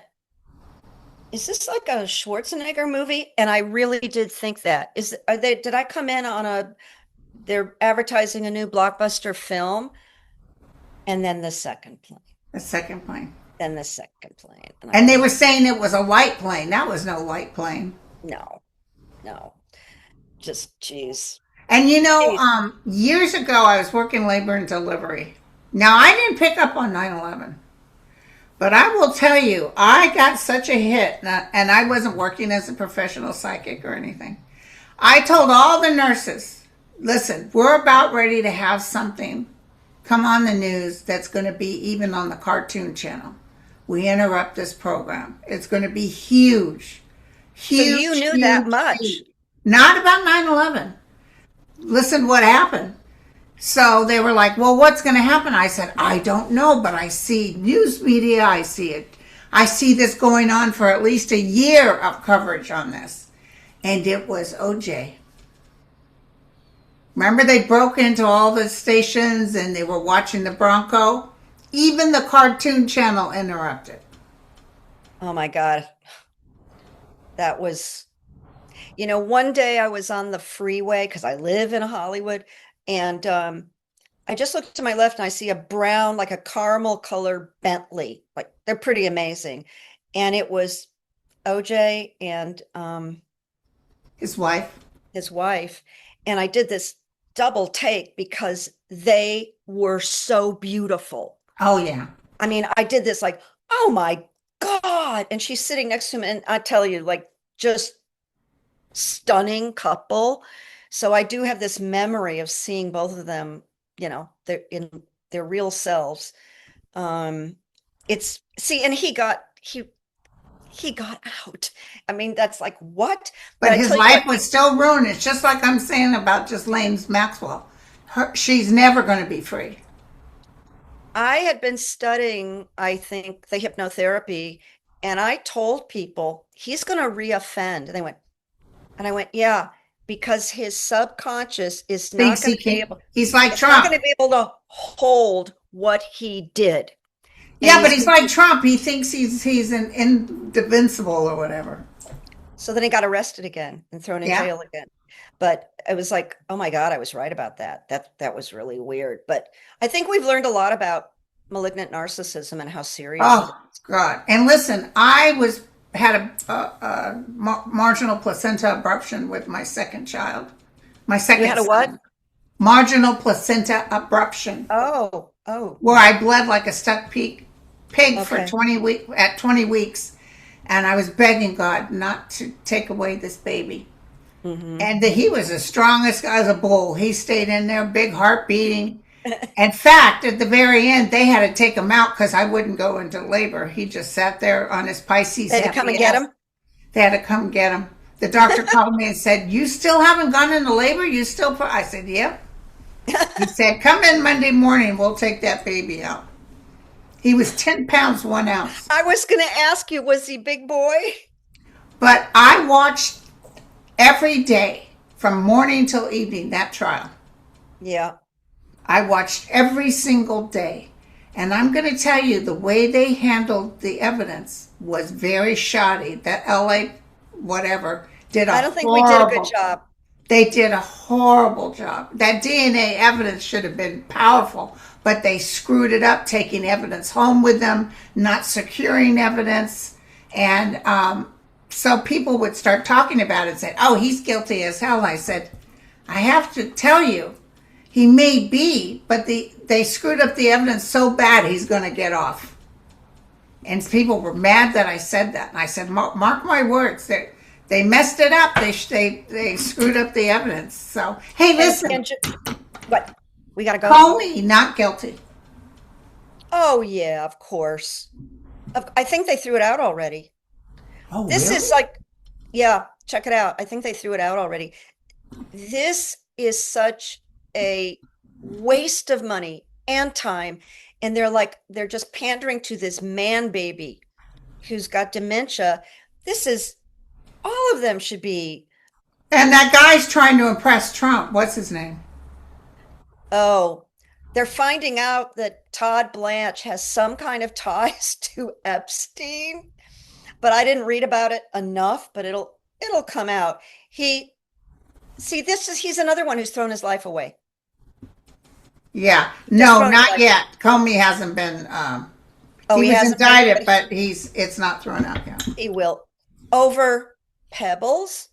is this like a Schwarzenegger movie? And I really did think that. Did I come in on they're advertising a new blockbuster film? And then the second plane. The second plane. Then the second plane. And they were saying it was a light plane. That was no light plane. No. Just geez. And years ago I was working labor and delivery. Now I didn't pick up on 9/11. But I will tell you, I got such a hit, and I wasn't working as a professional psychic or anything. I told all the nurses, listen, we're about ready to have something come on the news that's going to be even on the cartoon channel. We interrupt this program. It's going to be huge. Huge. So you knew that much? Huge. Not about 9/11. Listen what happened. So they were like, well, what's going to happen? I said, I don't know, but I see news media. I see it. I see this going on for at least a year of coverage on this. And it was OJ. Remember they broke into all the stations and they were watching the Bronco? Even the cartoon channel interrupted. Oh my God. That was, one day I was on the freeway because I live in Hollywood. And I just looked to my left and I see a brown, like a caramel colored Bentley. Like they're pretty amazing. And it was OJ and his wife. And I did this double take because they were so beautiful. Oh, yeah. I mean, I did this like, oh my God. And she's sitting next to him. And I tell you, like, just stunning couple. So I do have this memory of seeing both of them, they're in their real selves. And he got out. I mean, that's like, what? But his life was still ruined. It's just like I'm saying about Ghislaine Maxwell. She's never going to be free. I had been studying, I think, the hypnotherapy, and I told people he's going to reoffend. And I went, yeah. Because his subconscious is not going to be able. He's like Trump. Not going to be able to hold what he did. Yeah, but he's like Trump. He thinks he's an invincible or whatever. So then he got arrested again and thrown in jail again. But it was like, oh my God, I was right about that. That was really weird. But I think we've learned a lot about malignant narcissism and how serious. Oh God! And listen, I had a marginal placenta abruption with my second child. My second. You had a what? Marginal placenta abruption. Oh. Where I bled like a stuck pig for 20 weeks, and I was begging God not to take away this baby. Mm-hmm. And he was the strongest guy as a bull. He stayed in there, big heart beating. In fact, at the very end, they had to take him out because I wouldn't go into labor. He just sat there on his Pisces. They had to come and get him? They had to come get him. The doctor called me and said, you still haven't gone into labor? I said, yep. He said, come in Monday morning. We'll take that baby out. He was 10 pounds, 1 ounce. I was going to ask you, was he big boy? But I watched every day from morning till evening that trial. Yeah. I watched every single day. And I'm going to tell you, the way they handled the evidence was very shoddy. That LA, whatever, did a I don't think we did a good horrible job. They did a horrible job. That DNA evidence should have been powerful, but they screwed it up, taking evidence home with them, not securing evidence. And so people would start talking about it and say, oh, he's guilty as hell. I said, I have to tell you, he may be, but they screwed up the evidence so bad he's going to get off. And people were mad that I said that. And I said, mark my words, they messed it up. They screwed up the evidence. So, hey, listen, What? We got to go? call me not guilty. Oh, yeah, of course. I think they threw it out already. Oh, This really? is like, yeah, check it out. I think they threw it out already. This is such a waste of money and time. And they're just pandering to this man baby who's got dementia. All of them should be, And that guy's trying to impress Trump. What's his name? oh, they're finding out that Todd Blanche has some kind of ties to Epstein, but I didn't read about it enough, but it'll come out. He's another one who's thrown his life away. Yeah. Just No, thrown his not life away. yet. Comey hasn't been. Oh, He he was hasn't been, indicted, but but it's not thrown out yet. he will. Over Pebbles?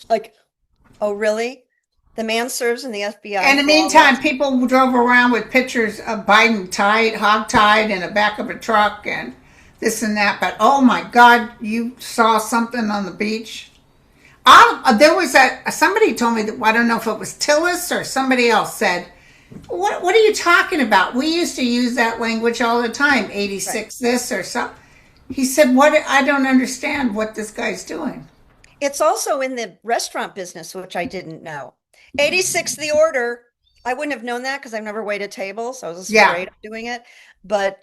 Like, oh, really? The man serves in the FBI In the for all meantime, that. people drove around with pictures of Biden hog-tied in the back of a truck and this and that. But oh my God, you saw something on the beach? There was somebody told me that, I don't know if it was Tillis or somebody else said, what are you talking about? We used to use that language all the time, Right. 86 this or something. He said, what? I don't understand what this guy's doing. It's also in the restaurant business, which I didn't know. 86 the order. I wouldn't have known that because I've never waited tables. I was Yeah. afraid of doing it. But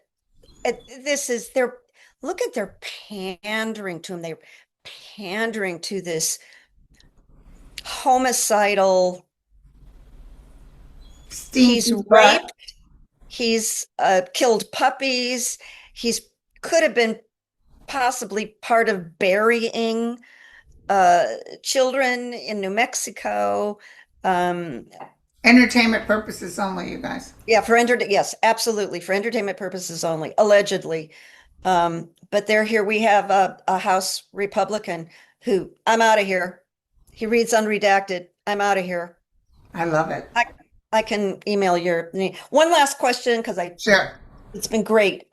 this is their look at their pandering to him. They're pandering to this homicidal. He's Stinky butt. raped. He's killed puppies. He's could have been possibly part of burying uh, children in New Mexico. Um, Entertainment purposes only, you guys. yeah, yes, absolutely, for entertainment purposes only, allegedly. But they're here. We have a House Republican who I'm out of here. He reads unredacted. I'm out of here. I love it. I I can email your one last question because I Sure. it's been great.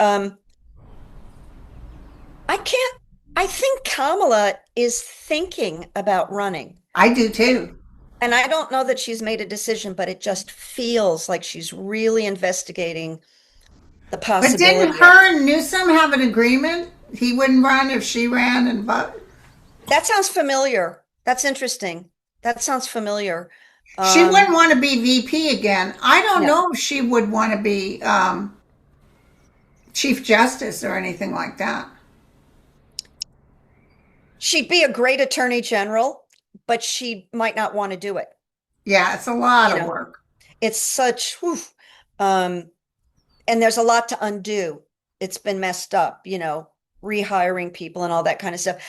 I can't. I think Kamala is thinking about running. I do too. And I don't know that she's made a decision, but it just feels like she's really investigating the But didn't possibility of her and Newsom have an agreement? He wouldn't run if she ran and vote. that sounds familiar. That's interesting. That sounds familiar. She wouldn't Um, want to be VP again. I don't no, know if she would want to be Chief Justice or anything like that. she'd be a great attorney general, but she might not want to do it. Yeah, it's a lot You of know, work. it's such, whew, um, and there's a lot to undo. It's been messed up, rehiring people and all that kind of stuff.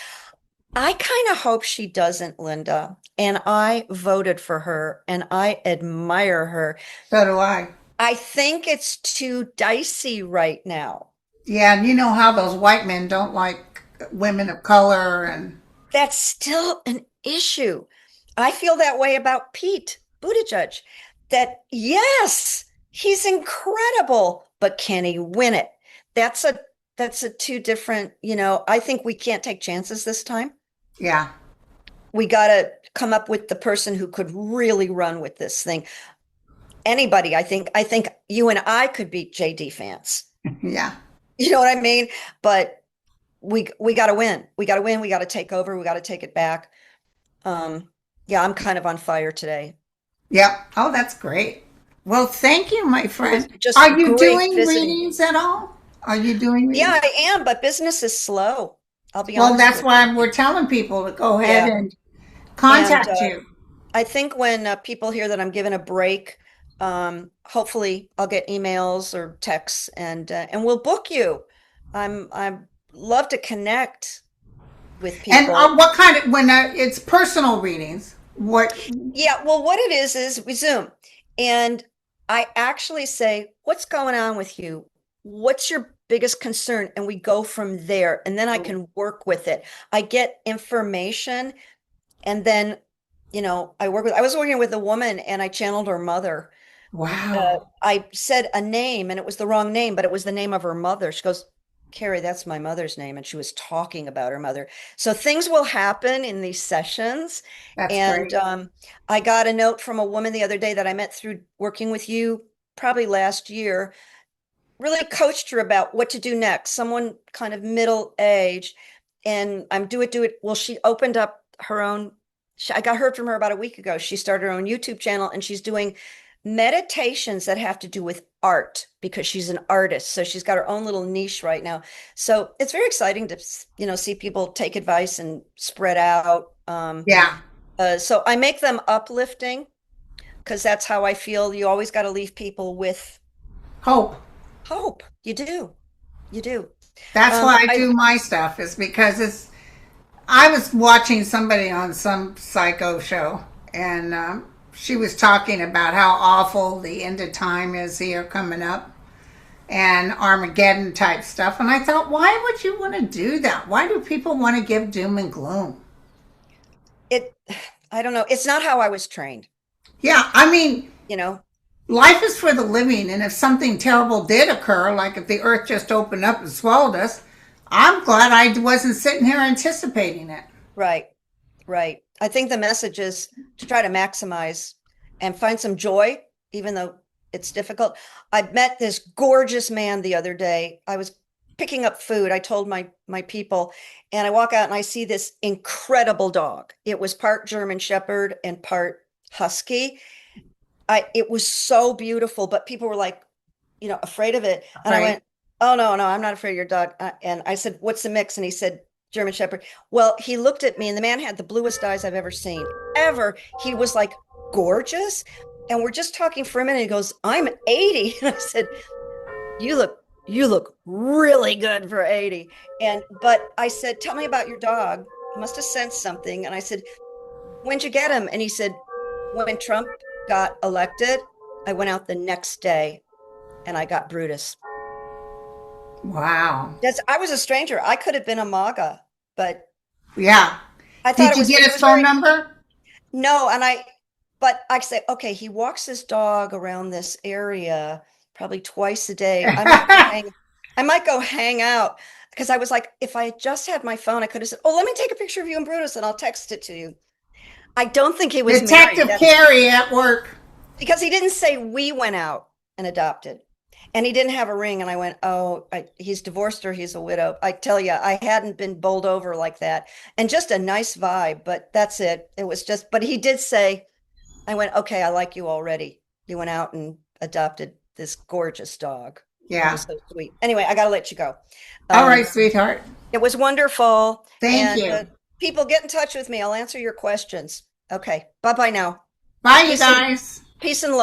I kind of hope she doesn't, Linda. And I voted for her and I admire her. So do I. I think it's too dicey right now. Yeah, and you know how those white men don't like women of color and That's still an issue. I feel that way about Pete Buttigieg. That yes, he's incredible, but can he win it? That's a two different, I think we can't take chances this time. yeah, We got to come up with the person who could really run with this thing. Anybody, I think you and I could beat JD Vance. yeah. You know what I mean? But we got to win. We got to win. We got to take over. We got to take it back. Yeah, I'm kind of on fire today. Yep. Oh, that's great. Well, thank you, my It was friend. just Are you great doing visiting. readings at all? Are you doing Yeah, readings? I am, but business is slow. I'll be Well, honest that's with you. why we're telling people to go ahead Yeah. and And contact you. I think when people hear that I'm giving a break, hopefully I'll get emails or texts and we'll book you. I'm love to connect. with And people. what kind of, when it's personal readings, what? Yeah, well, what it is we Zoom and I actually say, what's going on with you? What's your biggest concern? And we go from there, and then I can work with it. I get information, and then, I was working with a woman and I channeled her mother. Wow. I said a name and it was the wrong name, but it was the name of her mother. She goes, Carrie, that's my mother's name. And she was talking about her mother. So things will happen in these sessions. That's And great. I got a note from a woman the other day that I met through working with you probably last year, really coached her about what to do next. Someone kind of middle age. And I'm do it. Well, she opened up her own. I got heard from her about a week ago. She started her own YouTube channel and she's doing meditations that have to do with art because she's an artist. So she's got her own little niche right now. So it's very exciting to, see people take advice and spread out. Yeah. So I make them uplifting because that's how I feel. You always got to leave people with Hope. hope. You do. You do. That's why I I do my stuff, is because I was watching somebody on some psycho show, and she was talking about how awful the end of time is here coming up, and Armageddon type stuff. And I thought, why would you want to do that? Why do people want to give doom and gloom? it I don't know. It's not how I was trained, Yeah, I mean, you know. life is for the living, and if something terrible did occur, like if the earth just opened up and swallowed us, I'm glad I wasn't sitting here anticipating it. Right. Right. I think the message is to try to maximize and find some joy, even though it's difficult. I met this gorgeous man the other day. I was picking up food. I told my people, and I walk out and I see this incredible dog. It was part German Shepherd and part Husky. It was so beautiful, but people were like, afraid of it. And I Right. went, oh no, no, I'm not afraid of your dog. And I said, what's the mix? And he said, German Shepherd. Well, he looked at me and the man had the bluest eyes I've ever seen, ever. He was like gorgeous. And we're just talking for a minute. He goes, I'm 80. And I said, you look really good for 80. But I said, tell me about your dog. He must have sensed something. And I said, when'd you get him? And he said, when Trump got elected, I went out the next day and I got Brutus. Wow. I was a stranger. I could have been a MAGA, but Yeah. I thought Did you get it his was phone very number? no. But I say, okay, he walks his dog around this area probably twice a day. I might go hang out because I was like, if I had just had my phone, I could have said, oh, let me take a picture of you and Brutus and I'll text it to you. I don't think he was married. Detective Carrie at work. Because he didn't say we went out and adopted. And he didn't have a ring. And I went, oh, he's divorced or he's a widow. I tell you, I hadn't been bowled over like that. And just a nice vibe, but that's it. It was just, but he did say, I went, okay, I like you already. You went out and adopted this gorgeous dog. It Yeah. was so sweet. Anyway, I got to let you go. All right, Um, sweetheart. it was wonderful. Thank And you. people, get in touch with me. I'll answer your questions. Okay. Bye bye now. Bye, you Peace and guys. peace and love.